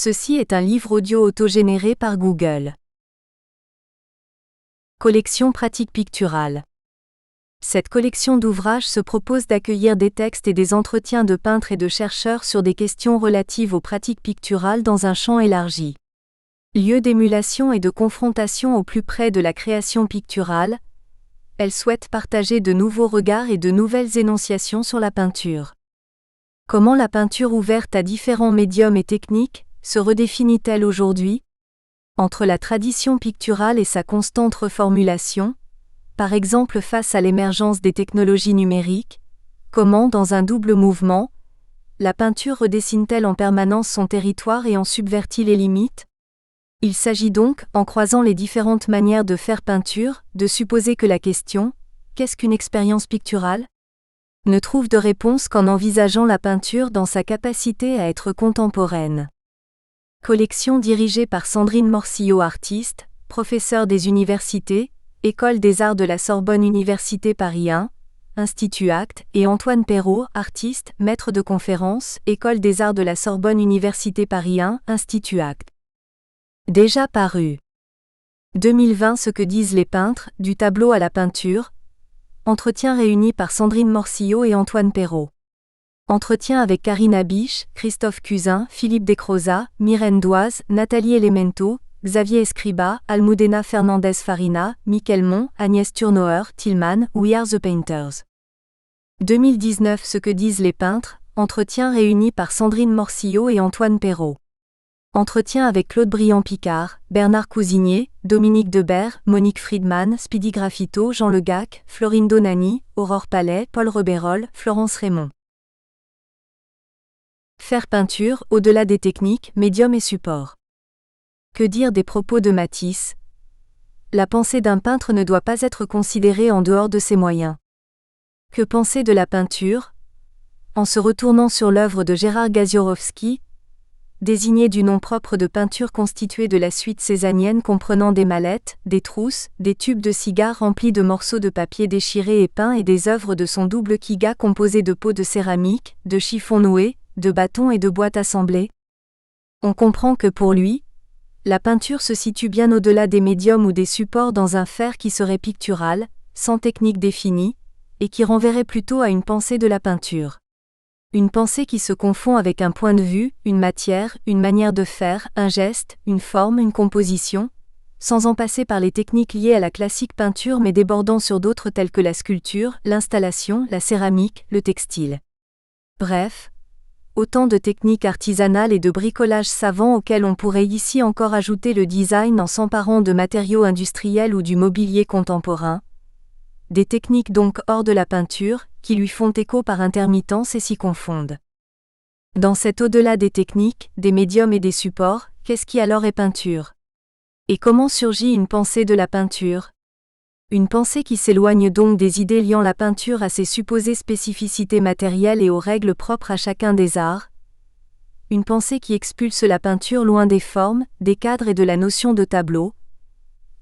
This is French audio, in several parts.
Ceci est un livre audio autogénéré par Google. Collection pratique picturale. Cette collection d'ouvrages se propose d'accueillir des textes et des entretiens de peintres et de chercheurs sur des questions relatives aux pratiques picturales dans un champ élargi. Lieu d'émulation et de confrontation au plus près de la création picturale, elle souhaite partager de nouveaux regards et de nouvelles énonciations sur la peinture. Comment la peinture ouverte à différents médiums et techniques se redéfinit-elle aujourd'hui ? Entre la tradition picturale et sa constante reformulation, par exemple face à l'émergence des technologies numériques, comment, dans un double mouvement, la peinture redessine-t-elle en permanence son territoire et en subvertit les limites ? Il s'agit donc, en croisant les différentes manières de faire peinture, de supposer que la question « Qu'est-ce qu'une expérience picturale ?» ne trouve de réponse qu'en envisageant la peinture dans sa capacité à être contemporaine. Collection dirigée par Sandrine Morcillo, artiste, professeure des universités, École des Arts de la Sorbonne Université Paris 1, Institut Actes, et Antoine Perrault, artiste, maître de conférences, École des Arts de la Sorbonne Université Paris 1, Institut Actes. Déjà paru. 2020 Ce que disent les peintres, du tableau à la peinture. Entretien réuni par Sandrine Morcillo et Antoine Perrault. Entretien avec Karine Abiche, Christophe Cusin, Philippe Descrozat, Myrène Doise, Nathalie Elemento, Xavier Escriba, Almudena Fernandez Farina, Michael Mont, Agnès Turnauer, Tillman, We Are the Painters. 2019 Ce que disent les peintres, entretien réuni par Sandrine Morcillo et Antoine Perrault. Entretien avec Claude Briand-Picard, Bernard Cousigné, Dominique Debert, Monique Friedman, Speedy Graffito, Jean Legac, Florine Donani, Aurore Palais, Paul Rebérol, Florence Raymond. Faire peinture, au-delà des techniques, médiums et supports. Que dire des propos de Matisse ? La pensée d'un peintre ne doit pas être considérée en dehors de ses moyens. Que penser de la peinture ? En se retournant sur l'œuvre de Gérard Gaziorowski, désigné du nom propre de peinture constituée de la suite cézannienne comprenant des mallettes, des trousses, des tubes de cigares remplis de morceaux de papier déchirés et peints et des œuvres de son double Kiga composées de pots de céramique, de chiffons noués, de bâtons et de boîtes assemblées. On comprend que pour lui, la peinture se situe bien au-delà des médiums ou des supports dans un faire qui serait pictural, sans technique définie, et qui renverrait plutôt à une pensée de la peinture. Une pensée qui se confond avec un point de vue, une matière, une manière de faire, un geste, une forme, une composition, sans en passer par les techniques liées à la classique peinture mais débordant sur d'autres telles que la sculpture, l'installation, la céramique, le textile. Bref, autant de techniques artisanales et de bricolage savant auxquelles on pourrait ici encore ajouter le design en s'emparant de matériaux industriels ou du mobilier contemporain. Des techniques donc hors de la peinture, qui lui font écho par intermittence et s'y confondent. Dans cet au-delà des techniques, des médiums et des supports, qu'est-ce qui alors est peinture ? Et comment surgit une pensée de la peinture ? Une pensée qui s'éloigne donc des idées liant la peinture à ses supposées spécificités matérielles et aux règles propres à chacun des arts. Une pensée qui expulse la peinture loin des formes, des cadres et de la notion de tableau.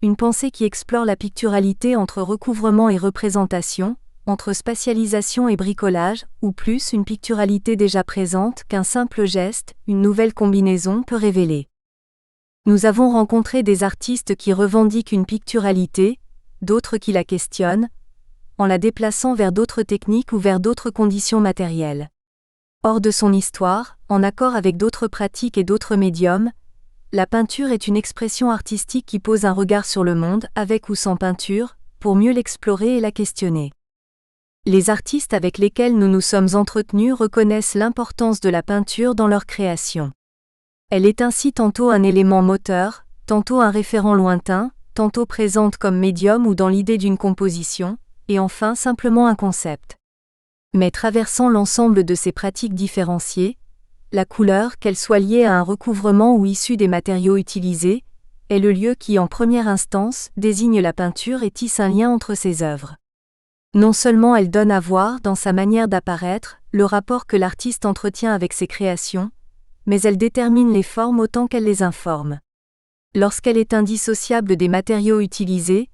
Une pensée qui explore la picturalité entre recouvrement et représentation, entre spatialisation et bricolage, ou plus une picturalité déjà présente qu'un simple geste, une nouvelle combinaison peut révéler. Nous avons rencontré des artistes qui revendiquent une picturalité, d'autres qui la questionnent, en la déplaçant vers d'autres techniques ou vers d'autres conditions matérielles. Hors de son histoire, en accord avec d'autres pratiques et d'autres médiums, la peinture est une expression artistique qui pose un regard sur le monde, avec ou sans peinture, pour mieux l'explorer et la questionner. Les artistes avec lesquels nous nous sommes entretenus reconnaissent l'importance de la peinture dans leur création. Elle est ainsi tantôt un élément moteur, tantôt un référent lointain, tantôt présente comme médium ou dans l'idée d'une composition, et enfin simplement un concept. Mais traversant l'ensemble de ces pratiques différenciées, la couleur, qu'elle soit liée à un recouvrement ou issue des matériaux utilisés, est le lieu qui, en première instance, désigne la peinture et tisse un lien entre ses œuvres. Non seulement elle donne à voir, dans sa manière d'apparaître, le rapport que l'artiste entretient avec ses créations, mais elle détermine les formes autant qu'elle les informe. Lorsqu'elle est indissociable des matériaux utilisés,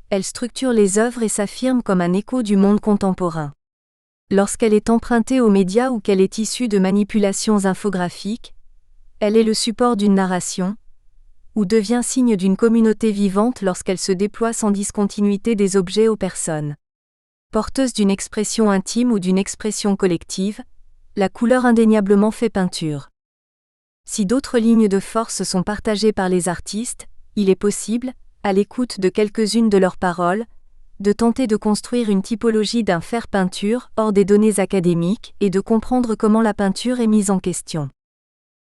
elle structure les œuvres et s'affirme comme un écho du monde contemporain. Lorsqu'elle est empruntée aux médias ou qu'elle est issue de manipulations infographiques, Elle est le support d'une narration, ou devient signe d'une communauté vivante lorsqu'elle se déploie sans discontinuité des objets aux personnes. Porteuse d'une expression intime ou d'une expression collective, la couleur indéniablement fait peinture. Si d'autres lignes de force sont partagées par les artistes, il est possible, à l'écoute de quelques-unes de leurs paroles, de tenter de construire une typologie d'un faire-peinture hors des données académiques et de comprendre comment la peinture est mise en question.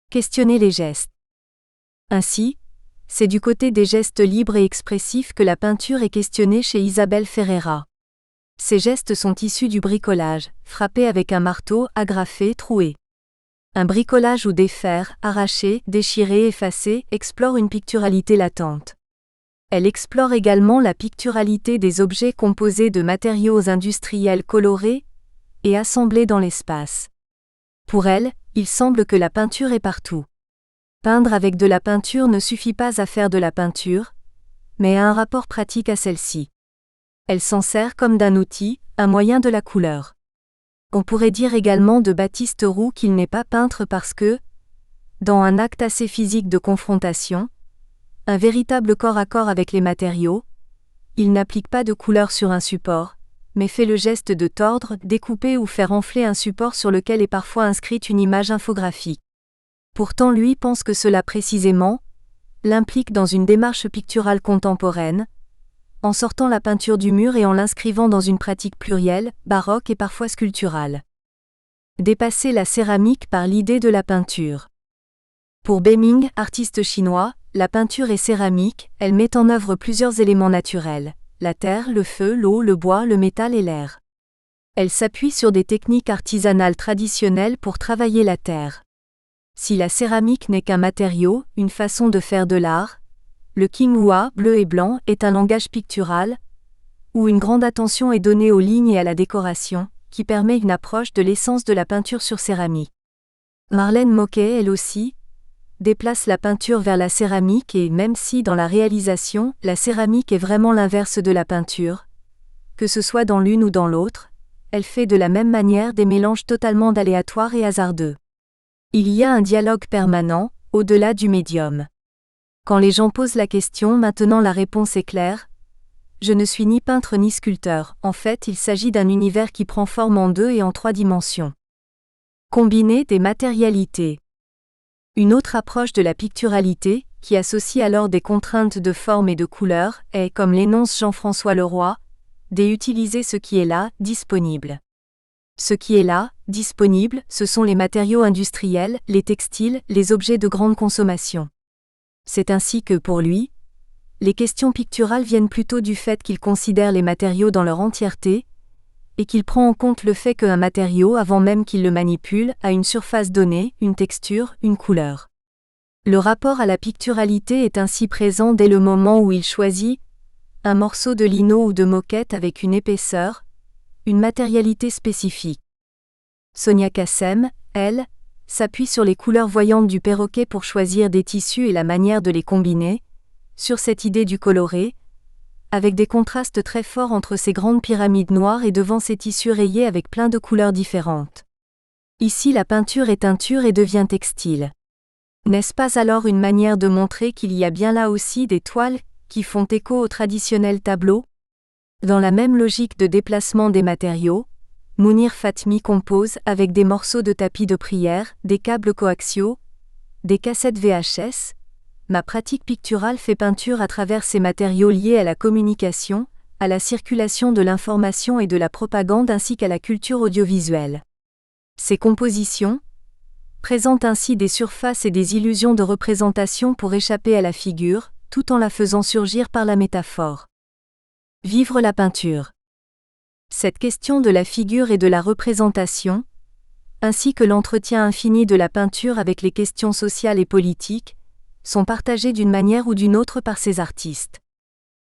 Questionner les gestes. Ainsi, c'est du côté des gestes libres et expressifs que la peinture est questionnée chez Isabelle Ferreira. Ces gestes sont issus du bricolage, frapper avec un marteau, agrafer, trouer. Un bricolage où défaire, arracher, déchirer, effacer explore une picturalité latente. Elle explore également la picturalité des objets composés de matériaux industriels colorés et assemblés dans l'espace. Pour elle, il semble que la peinture est partout. Peindre avec de la peinture ne suffit pas à faire de la peinture, mais a un rapport pratique à celle-ci. Elle s'en sert comme d'un outil, un moyen de la couleur. On pourrait dire également de Baptiste Roux qu'il n'est pas peintre parce que, dans un acte assez physique de confrontation, un véritable corps à corps avec les matériaux, il n'applique pas de couleur sur un support, mais fait le geste de tordre, découper ou faire enfler un support sur lequel est parfois inscrite une image infographique. Pourtant lui pense que cela précisément l'implique dans une démarche picturale contemporaine, en sortant la peinture du mur et en l'inscrivant dans une pratique plurielle, baroque et parfois sculpturale. Dépasser la céramique par l'idée de la peinture. Pour Beming, artiste chinois, la peinture est céramique, elle met en œuvre plusieurs éléments naturels, la terre, le feu, l'eau, le bois, le métal et l'air. Elle s'appuie sur des techniques artisanales traditionnelles pour travailler la terre. Si la céramique n'est qu'un matériau, une façon de faire de l'art, le Qinghua, bleu et blanc, est un langage pictural, où une grande attention est donnée aux lignes et à la décoration, qui permet une approche de l'essence de la peinture sur céramique. Marlène Moquet, elle aussi, déplace la peinture vers la céramique et même si dans la réalisation, la céramique est vraiment l'inverse de la peinture, que ce soit dans l'une ou dans l'autre, elle fait de la même manière des mélanges totalement aléatoires et hasardeux. Il y a un dialogue permanent, au-delà du médium. Quand les gens posent la question, maintenant la réponse est claire. Je ne suis ni peintre ni sculpteur, en fait il s'agit d'un univers qui prend forme en 2 et en 3 dimensions. Combiner des matérialités. Une autre approche de la picturalité, qui associe alors des contraintes de forme et de couleur, est, comme l'énonce Jean-François Leroy, d'utiliser ce qui est là, disponible. Ce qui est là, disponible, ce sont les matériaux industriels, les textiles, les objets de grande consommation. C'est ainsi que, pour lui, les questions picturales viennent plutôt du fait qu'il considère les matériaux dans leur entièreté, et qu'il prend en compte le fait qu'un matériau, avant même qu'il le manipule, a une surface donnée, une texture, une couleur. Le rapport à la picturalité est ainsi présent dès le moment où il choisit un morceau de lino ou de moquette avec une épaisseur, une matérialité spécifique. Sonia Kassem, elle, s'appuie sur les couleurs voyantes du perroquet pour choisir des tissus et la manière de les combiner, sur cette idée du coloré, avec des contrastes très forts entre ces grandes pyramides noires et devant ces tissus rayés avec plein de couleurs différentes. Ici la peinture est teinture et devient textile. N'est-ce pas alors une manière de montrer qu'il y a bien là aussi des toiles qui font écho au traditionnel tableau ? Dans la même logique de déplacement des matériaux, Mounir Fatmi compose avec des morceaux de tapis de prière, des câbles coaxiaux, des cassettes VHS. Ma pratique picturale fait peinture à travers ces matériaux liés à la communication, à la circulation de l'information et de la propagande ainsi qu'à la culture audiovisuelle. Ces compositions présentent ainsi des surfaces et des illusions de représentation pour échapper à la figure, tout en la faisant surgir par la métaphore. Vivre la peinture. Cette question de la figure et de la représentation, ainsi que l'entretien infini de la peinture avec les questions sociales et politiques, sont partagées d'une manière ou d'une autre par ces artistes.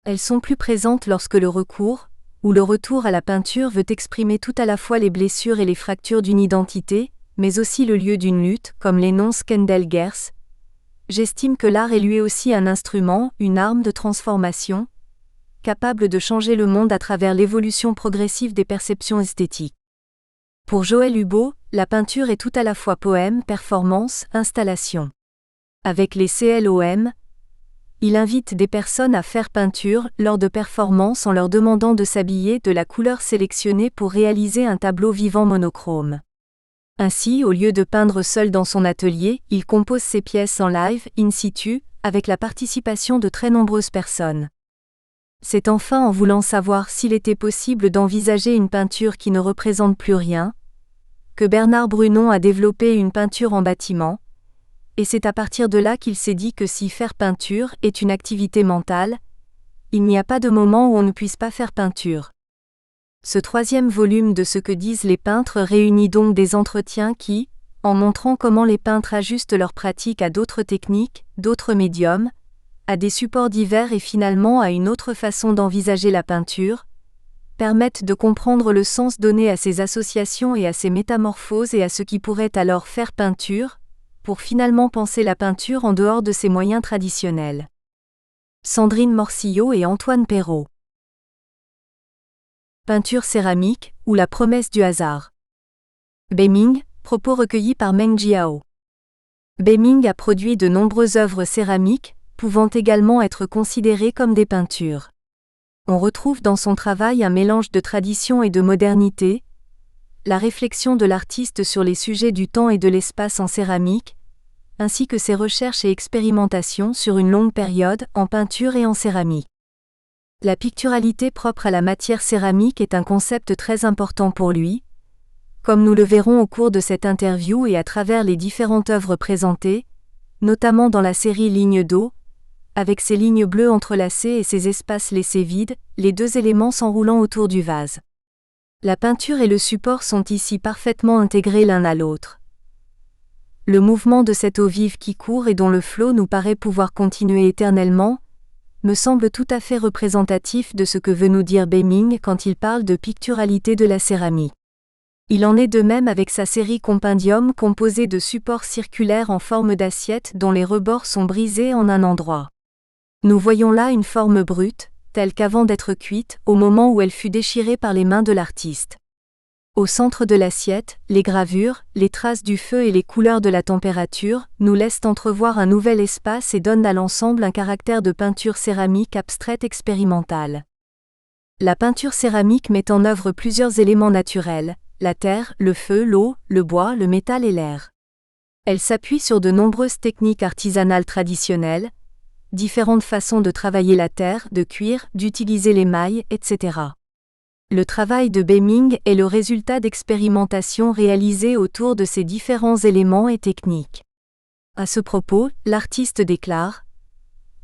Elles sont plus présentes lorsque le recours, ou le retour à la peinture veut exprimer tout à la fois les blessures et les fractures d'une identité, mais aussi le lieu d'une lutte, comme l'énonce Kendall Gers. J'estime que l'art est lui aussi un instrument, une arme de transformation, capable de changer le monde à travers l'évolution progressive des perceptions esthétiques. Pour Joël Hubeau, la peinture est tout à la fois poème, performance, installation. Avec les CLOM, il invite des personnes à faire peinture lors de performances en leur demandant de s'habiller de la couleur sélectionnée pour réaliser un tableau vivant monochrome. Ainsi, au lieu de peindre seul dans son atelier, il compose ses pièces en live, in situ, avec la participation de très nombreuses personnes. C'est enfin en voulant savoir s'il était possible d'envisager une peinture qui ne représente plus rien, que Bernard Brunon a développé une peinture en bâtiment, et c'est à partir de là qu'il s'est dit que si faire peinture est une activité mentale, il n'y a pas de moment où on ne puisse pas faire peinture. Ce 3e volume de Ce que disent les peintres réunit donc des entretiens qui, en montrant comment les peintres ajustent leur pratique à d'autres techniques, d'autres médiums, à des supports divers et finalement à une autre façon d'envisager la peinture, permettent de comprendre le sens donné à ces associations et à ces métamorphoses et à ce qui pourrait alors faire peinture, pour finalement penser la peinture en dehors de ses moyens traditionnels. Sandrine Morcillo et Antoine Perrault. Peinture céramique, ou la promesse du hasard. Beming, propos recueillis par Meng Jiao. Beming a produit de nombreuses œuvres céramiques, pouvant également être considérées comme des peintures. On retrouve dans son travail un mélange de tradition et de modernité, la réflexion de l'artiste sur les sujets du temps et de l'espace en céramique, ainsi que ses recherches et expérimentations sur une longue période en peinture et en céramique. La picturalité propre à la matière céramique est un concept très important pour lui, comme nous le verrons au cours de cette interview et à travers les différentes œuvres présentées, notamment dans la série Lignes d'eau, avec ses lignes bleues entrelacées et ses espaces laissés vides, les 2 éléments s'enroulant autour du vase. La peinture et le support sont ici parfaitement intégrés l'un à l'autre. Le mouvement de cette eau vive qui court et dont le flot nous paraît pouvoir continuer éternellement, me semble tout à fait représentatif de ce que veut nous dire Beming quand il parle de picturalité de la céramique. Il en est de même avec sa série Compendium composée de supports circulaires en forme d'assiette dont les rebords sont brisés en un endroit. Nous voyons là une forme brute, telle qu'avant d'être cuite, au moment où elle fut déchirée par les mains de l'artiste. Au centre de l'assiette, les gravures, les traces du feu et les couleurs de la température nous laissent entrevoir un nouvel espace et donnent à l'ensemble un caractère de peinture céramique abstraite expérimentale. La peinture céramique met en œuvre plusieurs éléments naturels, la terre, le feu, l'eau, le bois, le métal et l'air. Elle s'appuie sur de nombreuses techniques artisanales traditionnelles, différentes façons de travailler la terre, de cuire, d'utiliser l'émail, etc. Le travail de Beming est le résultat d'expérimentations réalisées autour de ces différents éléments et techniques. À ce propos, l'artiste déclare :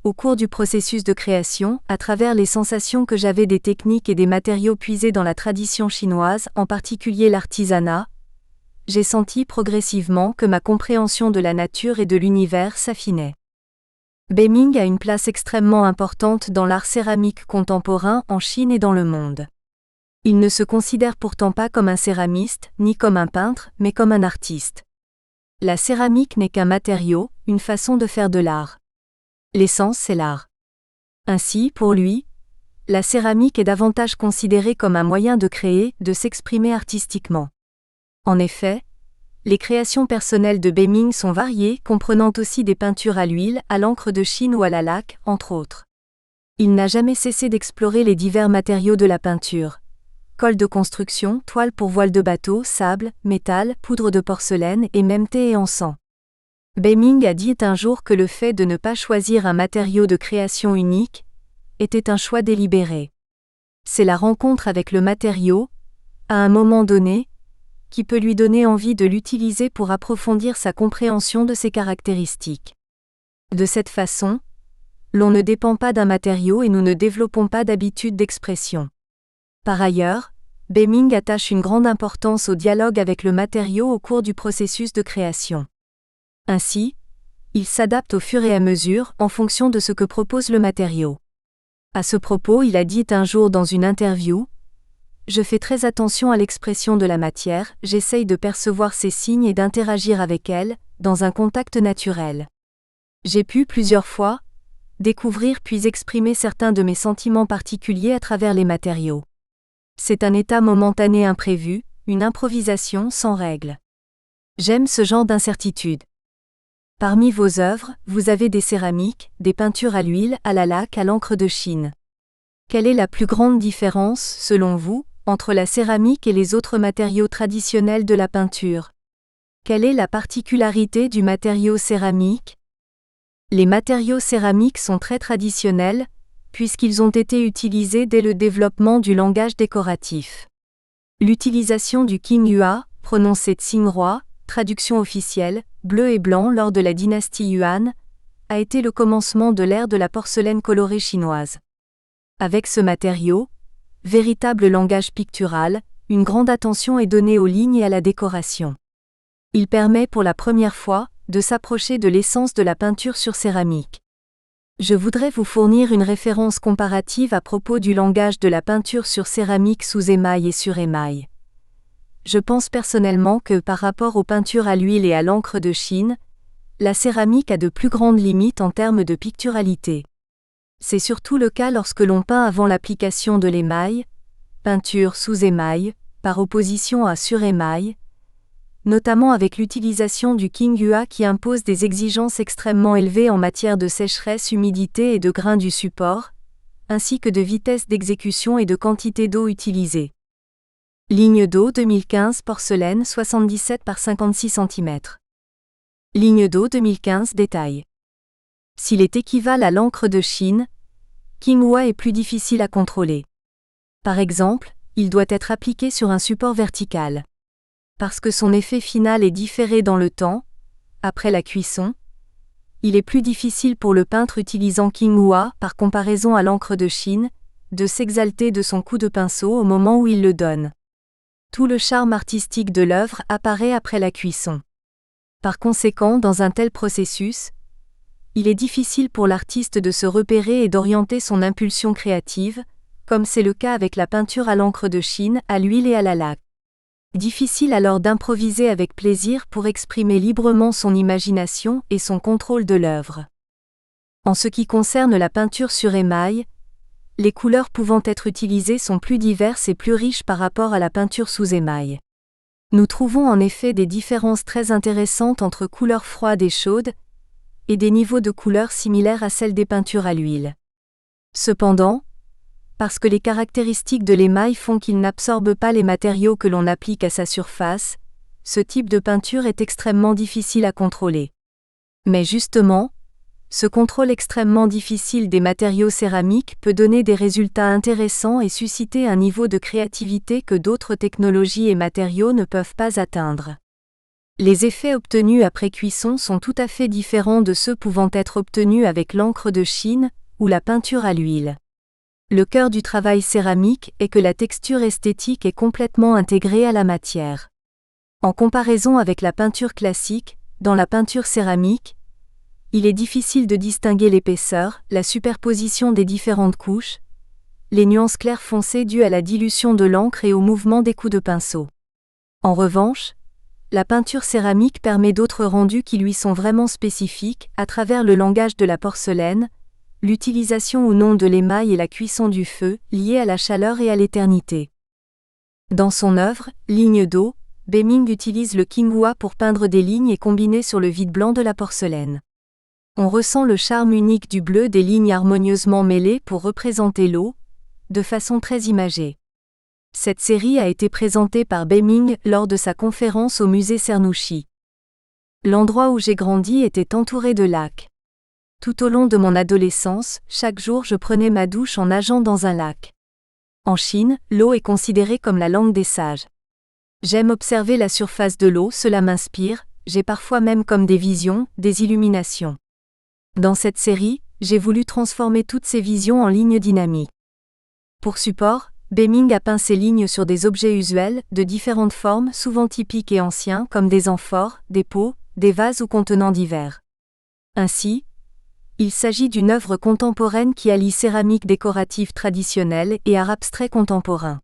au cours du processus de création, à travers les sensations que j'avais des techniques et des matériaux puisés dans la tradition chinoise, en particulier l'artisanat, j'ai senti progressivement que ma compréhension de la nature et de l'univers s'affinait. Beming a une place extrêmement importante dans l'art céramique contemporain en Chine et dans le monde. Il ne se considère pourtant pas comme un céramiste, ni comme un peintre, mais comme un artiste. La céramique n'est qu'un matériau, une façon de faire de l'art. L'essence, c'est l'art. Ainsi, pour lui, la céramique est davantage considérée comme un moyen de créer, de s'exprimer artistiquement. En effet, les créations personnelles de Beming sont variées, comprenant aussi des peintures à l'huile, à l'encre de Chine ou à la laque, entre autres. Il n'a jamais cessé d'explorer les divers matériaux de la peinture. Colle de construction, toile pour voile de bateau, sable, métal, poudre de porcelaine et même thé et encens. Beming a dit un jour que le fait de ne pas choisir un matériau de création unique était un choix délibéré. C'est la rencontre avec le matériau, à un moment donné, qui peut lui donner envie de l'utiliser pour approfondir sa compréhension de ses caractéristiques. De cette façon, l'on ne dépend pas d'un matériau et nous ne développons pas d'habitude d'expression. Par ailleurs, Beming attache une grande importance au dialogue avec le matériau au cours du processus de création. Ainsi, il s'adapte au fur et à mesure en fonction de ce que propose le matériau. À ce propos, il a dit un jour dans une interview : « Je fais très attention à l'expression de la matière, j'essaye de percevoir ses signes et d'interagir avec elle, dans un contact naturel. J'ai pu, plusieurs fois, découvrir puis exprimer certains de mes sentiments particuliers à travers les matériaux. C'est un état momentané imprévu, une improvisation sans règle. J'aime ce genre d'incertitude. Parmi vos œuvres, vous avez des céramiques, des peintures à l'huile, à la laque, à l'encre de Chine. Quelle est la plus grande différence, selon vous, entre la céramique et les autres matériaux traditionnels de la peinture? Quelle est la particularité du matériau céramique? Les matériaux céramiques sont très traditionnels, puisqu'ils ont été utilisés dès le développement du langage décoratif. L'utilisation du Qinghua, prononcé Tsinghua, traduction officielle, bleu et blanc lors de la dynastie Yuan, a été le commencement de l'ère de la porcelaine colorée chinoise. Avec ce matériau, véritable langage pictural, une grande attention est donnée aux lignes et à la décoration. Il permet pour la première fois de s'approcher de l'essence de la peinture sur céramique. Je voudrais vous fournir une référence comparative à propos du langage de la peinture sur céramique sous émail et sur émail. Je pense personnellement que par rapport aux peintures à l'huile et à l'encre de Chine, la céramique a de plus grandes limites en termes de picturalité. C'est surtout le cas lorsque l'on peint avant l'application de l'émail, peinture sous émail, par opposition à sur émail, notamment avec l'utilisation du Qinghua qui impose des exigences extrêmement élevées en matière de sécheresse, humidité et de grain du support, ainsi que de vitesse d'exécution et de quantité d'eau utilisée. Ligne d'eau 2015 porcelaine 77 par 56 cm. Ligne d'eau 2015 détail. S'il est équivalent à l'encre de Chine, Qinghua est plus difficile à contrôler. Par exemple, il doit être appliqué sur un support vertical. Parce que son effet final est différé dans le temps, après la cuisson, il est plus difficile pour le peintre utilisant Qinghua, par comparaison à l'encre de Chine, de s'exalter de son coup de pinceau au moment où il le donne. Tout le charme artistique de l'œuvre apparaît après la cuisson. Par conséquent, dans un tel processus, il est difficile pour l'artiste de se repérer et d'orienter son impulsion créative, comme c'est le cas avec la peinture à l'encre de Chine, à l'huile et à la laque. Difficile alors d'improviser avec plaisir pour exprimer librement son imagination et son contrôle de l'œuvre. En ce qui concerne la peinture sur émail, les couleurs pouvant être utilisées sont plus diverses et plus riches par rapport à la peinture sous émail. Nous trouvons en effet des différences très intéressantes entre couleurs froides et chaudes, et des niveaux de couleurs similaires à celles des peintures à l'huile. Cependant, parce que les caractéristiques de l'émail font qu'il n'absorbe pas les matériaux que l'on applique à sa surface, ce type de peinture est extrêmement difficile à contrôler. Mais justement, ce contrôle extrêmement difficile des matériaux céramiques peut donner des résultats intéressants et susciter un niveau de créativité que d'autres technologies et matériaux ne peuvent pas atteindre. Les effets obtenus après cuisson sont tout à fait différents de ceux pouvant être obtenus avec l'encre de Chine ou la peinture à l'huile. Le cœur du travail céramique est que la texture esthétique est complètement intégrée à la matière. En comparaison avec la peinture classique, dans la peinture céramique, il est difficile de distinguer l'épaisseur, la superposition des différentes couches, les nuances claires foncées dues à la dilution de l'encre et au mouvement des coups de pinceau. En revanche, la peinture céramique permet d'autres rendus qui lui sont vraiment spécifiques, à travers le langage de la porcelaine, l'utilisation ou non de l'émail et la cuisson du feu, liées à la chaleur et à l'éternité. Dans son œuvre, Ligne d'eau, Beming utilise le Qinghua pour peindre des lignes et combiner sur le vide blanc de la porcelaine. On ressent le charme unique du bleu des lignes harmonieusement mêlées pour représenter l'eau, de façon très imagée. Cette série a été présentée par Beming lors de sa conférence au musée Cernouchi. L'endroit où j'ai grandi était entouré de lacs. Tout au long de mon adolescence, chaque jour je prenais ma douche en nageant dans un lac. En Chine, l'eau est considérée comme la langue des sages. J'aime observer la surface de l'eau, cela m'inspire, j'ai parfois même comme des visions, des illuminations. Dans cette série, j'ai voulu transformer toutes ces visions en lignes dynamiques. Pour support, Beming a peint ces lignes sur des objets usuels, de différentes formes, souvent typiques et anciens, comme des amphores, des pots, des vases ou contenants divers. Ainsi, il s'agit d'une œuvre contemporaine qui allie céramique décorative traditionnelle et art abstrait contemporain.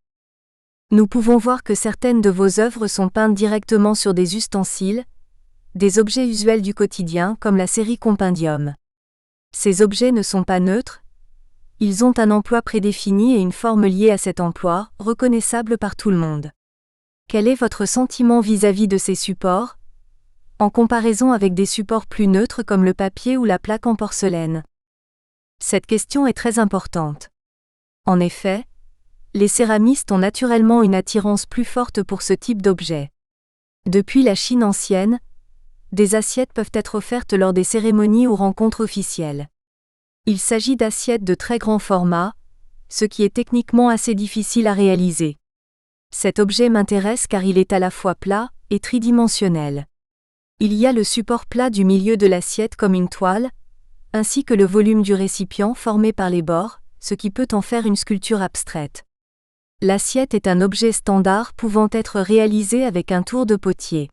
Nous pouvons voir que certaines de vos œuvres sont peintes directement sur des ustensiles, des objets usuels du quotidien comme la série Compendium. Ces objets ne sont pas neutres, ils ont un emploi prédéfini et une forme liée à cet emploi, reconnaissable par tout le monde. Quel est votre sentiment vis-à-vis de ces supports ? en comparaison avec des supports plus neutres comme le papier ou la plaque en porcelaine? Cette question est très importante. En effet, les céramistes ont naturellement une attirance plus forte pour ce type d'objet. Depuis la Chine ancienne, des assiettes peuvent être offertes lors des cérémonies ou rencontres officielles. Il s'agit d'assiettes de très grand format, ce qui est techniquement assez difficile à réaliser. Cet objet m'intéresse car il est à la fois plat et tridimensionnel. Il y a le support plat du milieu de l'assiette comme une toile, ainsi que le volume du récipient formé par les bords, ce qui peut en faire une sculpture abstraite. L'assiette est un objet standard pouvant être réalisé avec un tour de potier.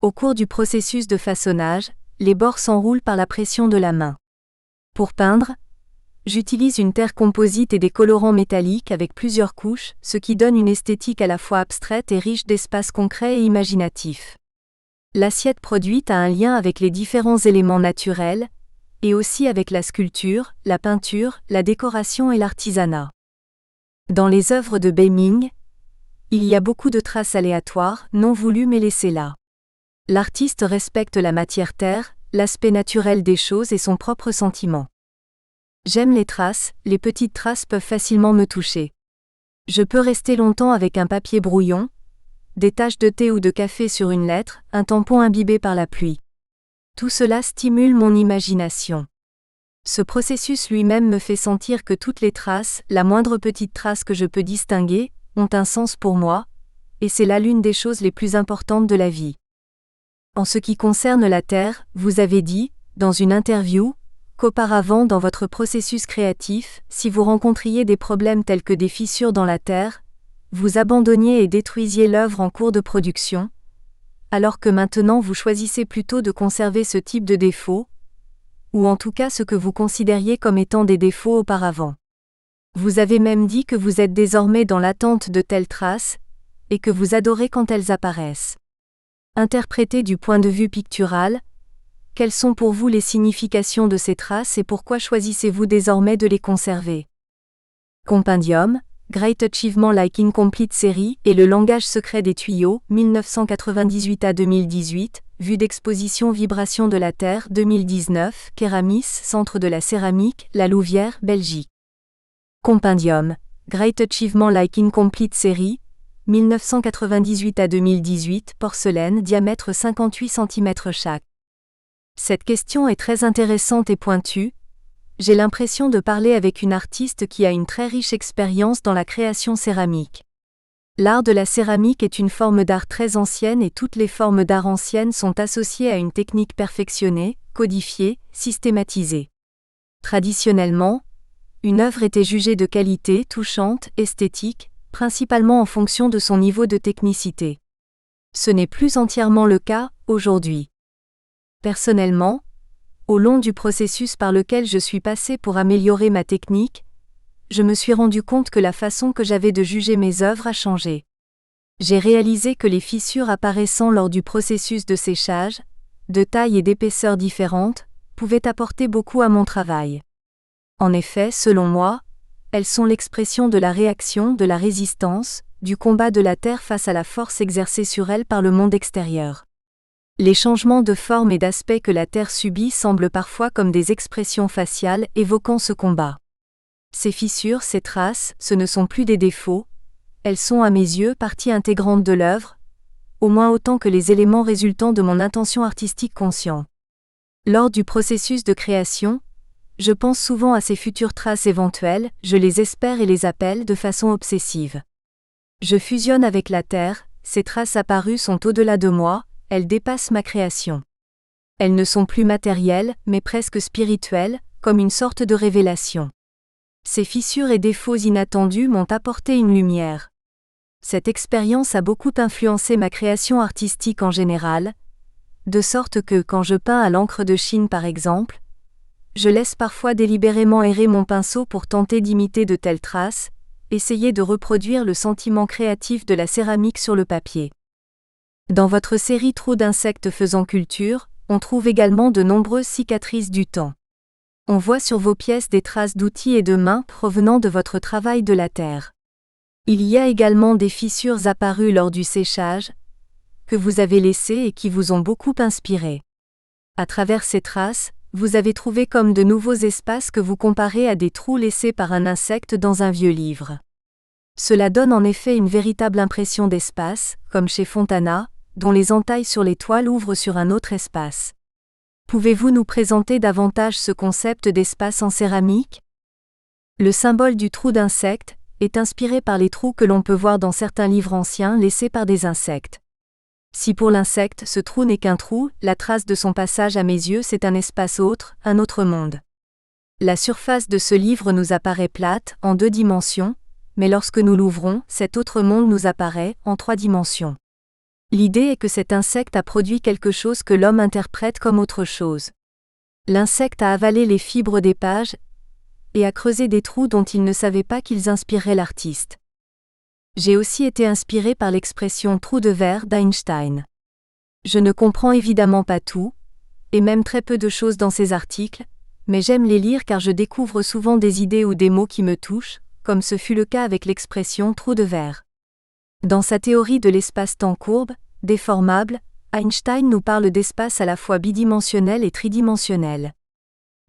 Au cours du processus de façonnage, les bords s'enroulent par la pression de la main. Pour peindre, j'utilise une terre composite et des colorants métalliques avec plusieurs couches, ce qui donne une esthétique à la fois abstraite et riche d'espaces concrets et imaginatifs. L'assiette produite a un lien avec les différents éléments naturels, et aussi avec la sculpture, la peinture, la décoration et l'artisanat. Dans les œuvres de Beming, il y a beaucoup de traces aléatoires, non voulues mais laissées là. L'artiste respecte la matière terre, l'aspect naturel des choses et son propre sentiment. J'aime les traces, les petites traces peuvent facilement me toucher. Je peux rester longtemps avec un papier brouillon, des taches de thé ou de café sur une lettre, un tampon imbibé par la pluie. Tout cela stimule mon imagination. Ce processus lui-même me fait sentir que toutes les traces, la moindre petite trace que je peux distinguer, ont un sens pour moi, et c'est là l'une des choses les plus importantes de la vie. En ce qui concerne la terre, vous avez dit, dans une interview, qu'auparavant dans votre processus créatif, si vous rencontriez des problèmes tels que des fissures dans la terre, vous abandonniez et détruisiez l'œuvre en cours de production, alors que maintenant vous choisissez plutôt de conserver ce type de défauts, ou en tout cas ce que vous considériez comme étant des défauts auparavant. Vous avez même dit que vous êtes désormais dans l'attente de telles traces, et que vous adorez quand elles apparaissent. Interprétez du point de vue pictural, quelles sont pour vous les significations de ces traces et pourquoi choisissez-vous désormais de les conserver? Compendium, Great Achievement Like Incomplete Series et le langage secret des tuyaux, 1998 à 2018, vue d'exposition Vibration de la Terre, 2019, Kéramis, Centre de la Céramique, La Louvière, Belgique. Compendium, Great Achievement Like Incomplete Series, 1998 à 2018, porcelaine, diamètre 58 cm chaque. Cette question est très intéressante et pointue. J'ai l'impression de parler avec une artiste qui a une très riche expérience dans la création céramique. L'art de la céramique est une forme d'art très ancienne et toutes les formes d'art anciennes sont associées à une technique perfectionnée, codifiée, systématisée. Traditionnellement, une œuvre était jugée de qualité, touchante, esthétique, principalement en fonction de son niveau de technicité. Ce n'est plus entièrement le cas, aujourd'hui. Personnellement, au long du processus par lequel je suis passé pour améliorer ma technique, je me suis rendu compte que la façon que j'avais de juger mes œuvres a changé. J'ai réalisé que les fissures apparaissant lors du processus de séchage, de taille et d'épaisseur différentes, pouvaient apporter beaucoup à mon travail. En effet, selon moi, elles sont l'expression de la réaction, de la résistance, du combat de la Terre face à la force exercée sur elle par le monde extérieur. Les changements de forme et d'aspect que la Terre subit semblent parfois comme des expressions faciales évoquant ce combat. Ces fissures, ces traces, ce ne sont plus des défauts, elles sont à mes yeux partie intégrante de l'œuvre, au moins autant que les éléments résultant de mon intention artistique consciente. Lors du processus de création, je pense souvent à ces futures traces éventuelles, je les espère et les appelle de façon obsessive. Je fusionne avec la Terre, ces traces apparues sont au-delà de moi, elles dépassent ma création. Elles ne sont plus matérielles, mais presque spirituelles, comme une sorte de révélation. Ces fissures et défauts inattendus m'ont apporté une lumière. Cette expérience a beaucoup influencé ma création artistique en général, de sorte que quand je peins à l'encre de Chine par exemple, je laisse parfois délibérément errer mon pinceau pour tenter d'imiter de telles traces, essayer de reproduire le sentiment créatif de la céramique sur le papier. Dans votre série Trous d'insectes faisant culture, on trouve également de nombreuses cicatrices du temps. On voit sur vos pièces des traces d'outils et de mains provenant de votre travail de la terre. Il y a également des fissures apparues lors du séchage, que vous avez laissées et qui vous ont beaucoup inspiré. À travers ces traces, vous avez trouvé comme de nouveaux espaces que vous comparez à des trous laissés par un insecte dans un vieux livre. Cela donne en effet une véritable impression d'espace, comme chez Fontana, dont les entailles sur les toiles ouvrent sur un autre espace. Pouvez-vous nous présenter davantage ce concept d'espace en céramique? Le symbole du trou d'insecte est inspiré par les trous que l'on peut voir dans certains livres anciens laissés par des insectes. Si pour l'insecte ce trou n'est qu'un trou, la trace de son passage à mes yeux c'est un espace autre, un autre monde. La surface de ce livre nous apparaît plate, en 2 dimensions, mais lorsque nous l'ouvrons, cet autre monde nous apparaît, en 3 dimensions. L'idée est que cet insecte a produit quelque chose que l'homme interprète comme autre chose. L'insecte a avalé les fibres des pages et a creusé des trous dont il ne savait pas qu'ils inspireraient l'artiste. J'ai aussi été inspiré par l'expression « trou de verre » d'Einstein. Je ne comprends évidemment pas tout, et même très peu de choses dans ces articles, mais j'aime les lire car je découvre souvent des idées ou des mots qui me touchent, comme ce fut le cas avec l'expression « trou de verre ». Dans sa théorie de l'espace-temps courbe, déformable, Einstein nous parle d'espace à la fois bidimensionnel et tridimensionnel.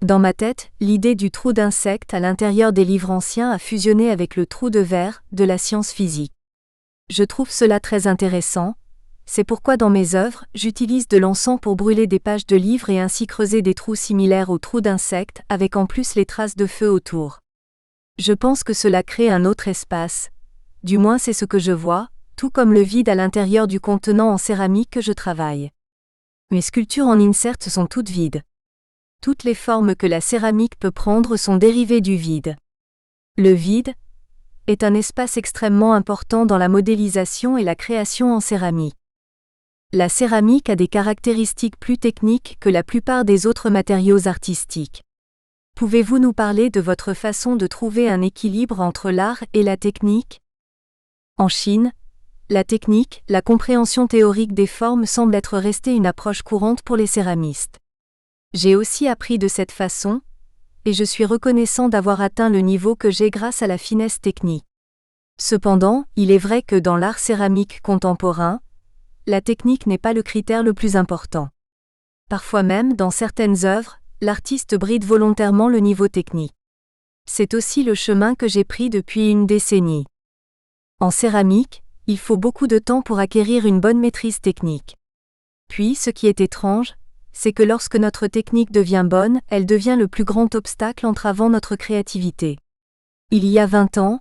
Dans ma tête, l'idée du trou d'insecte à l'intérieur des livres anciens a fusionné avec le trou de verre de la science physique. Je trouve cela très intéressant, c'est pourquoi dans mes œuvres, j'utilise de l'encens pour brûler des pages de livres et ainsi creuser des trous similaires aux trous d'insectes avec en plus les traces de feu autour. Je pense que cela crée un autre espace, du moins c'est ce que je vois, tout comme le vide à l'intérieur du contenant en céramique que je travaille. Mes sculptures en insert sont toutes vides. Toutes les formes que la céramique peut prendre sont dérivées du vide. Le vide est un espace extrêmement important dans la modélisation et la création en céramique. La céramique a des caractéristiques plus techniques que la plupart des autres matériaux artistiques. Pouvez-vous nous parler de votre façon de trouver un équilibre entre l'art et la technique? En Chine, la technique, la compréhension théorique des formes semble être restée une approche courante pour les céramistes. J'ai aussi appris de cette façon, et je suis reconnaissant d'avoir atteint le niveau que j'ai grâce à la finesse technique. Cependant, il est vrai que dans l'art céramique contemporain, la technique n'est pas le critère le plus important. Parfois même, dans certaines œuvres, l'artiste bride volontairement le niveau technique. C'est aussi le chemin que j'ai pris depuis une décennie. En céramique, il faut beaucoup de temps pour acquérir une bonne maîtrise technique. Puis, ce qui est étrange, c'est que lorsque notre technique devient bonne, elle devient le plus grand obstacle entravant notre créativité. Il y a 20 ans,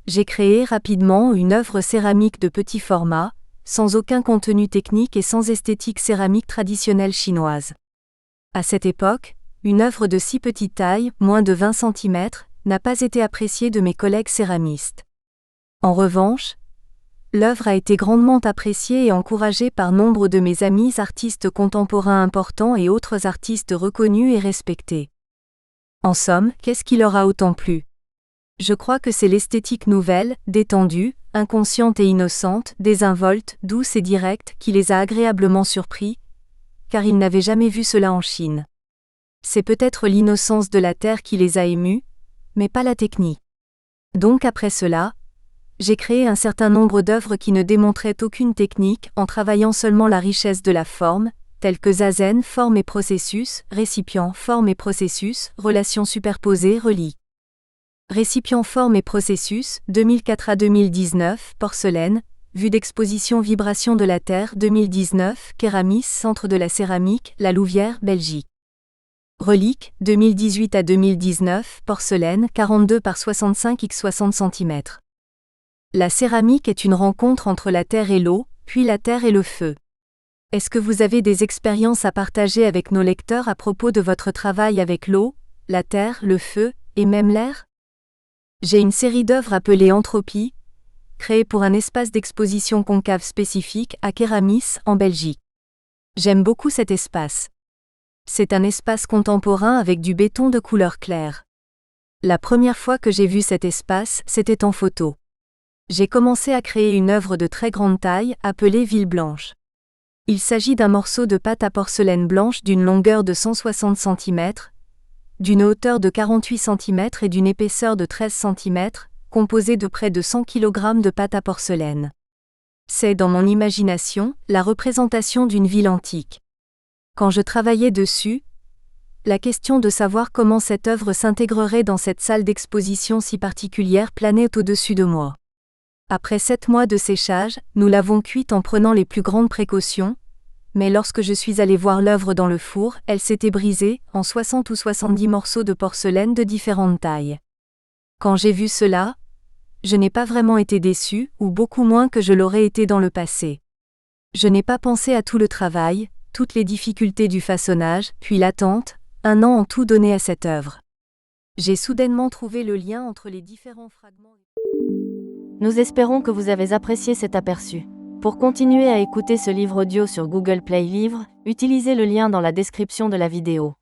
j'ai créé rapidement une œuvre céramique de petit format, sans aucun contenu technique et sans esthétique céramique traditionnelle chinoise. À cette époque, une œuvre de si petite taille, moins de 20 cm, n'a pas été appréciée de mes collègues céramistes. En revanche, l'œuvre a été grandement appréciée et encouragée par nombre de mes amis artistes contemporains importants et autres artistes reconnus et respectés. En somme, qu'est-ce qui leur a autant plu? Je crois que c'est l'esthétique nouvelle, détendue, inconsciente et innocente, désinvolte, douce et directe qui les a agréablement surpris, car ils n'avaient jamais vu cela en Chine. C'est peut-être l'innocence de la terre qui les a émus, mais pas la technique. Donc après cela, j'ai créé un certain nombre d'œuvres qui ne démontraient aucune technique en travaillant seulement la richesse de la forme, telles que zazen, forme et processus, récipient, forme et processus, relations superposées, reliques. Récipient, forme et processus, 2004 à 2019, porcelaine, vue d'exposition Vibration de la Terre, 2019, Kéramis, Centre de la Céramique, La Louvière, Belgique. Relique, 2018 à 2019, porcelaine, 42 par 65 x 60 cm. La céramique est une rencontre entre la terre et l'eau, puis la terre et le feu. Est-ce que vous avez des expériences à partager avec nos lecteurs à propos de votre travail avec l'eau, la terre, le feu, et même l'air? J'ai une série d'œuvres appelée Entropie, créée pour un espace d'exposition concave spécifique à Kéramis, en Belgique. J'aime beaucoup cet espace. C'est un espace contemporain avec du béton de couleur claire. La première fois que j'ai vu cet espace, c'était en photo. J'ai commencé à créer une œuvre de très grande taille, appelée Ville Blanche. Il s'agit d'un morceau de pâte à porcelaine blanche d'une longueur de 160 cm, d'une hauteur de 48 cm et d'une épaisseur de 13 cm, composé de près de 100 kg de pâte à porcelaine. C'est, dans mon imagination, la représentation d'une ville antique. Quand je travaillais dessus, la question de savoir comment cette œuvre s'intégrerait dans cette salle d'exposition si particulière planait au-dessus de moi. Après 7 mois de séchage, nous l'avons cuite en prenant les plus grandes précautions, mais lorsque je suis allé voir l'œuvre dans le four, elle s'était brisée, en 60 ou 70 morceaux de porcelaine de différentes tailles. Quand j'ai vu cela, je n'ai pas vraiment été déçu, ou beaucoup moins que je l'aurais été dans le passé. Je n'ai pas pensé à tout le travail, toutes les difficultés du façonnage, puis l'attente, 1 an en tout donné à cette œuvre. J'ai soudainement trouvé le lien entre les différents fragments. Nous espérons que vous avez apprécié cet aperçu. Pour continuer à écouter ce livre audio sur Google Play Livres, utilisez le lien dans la description de la vidéo.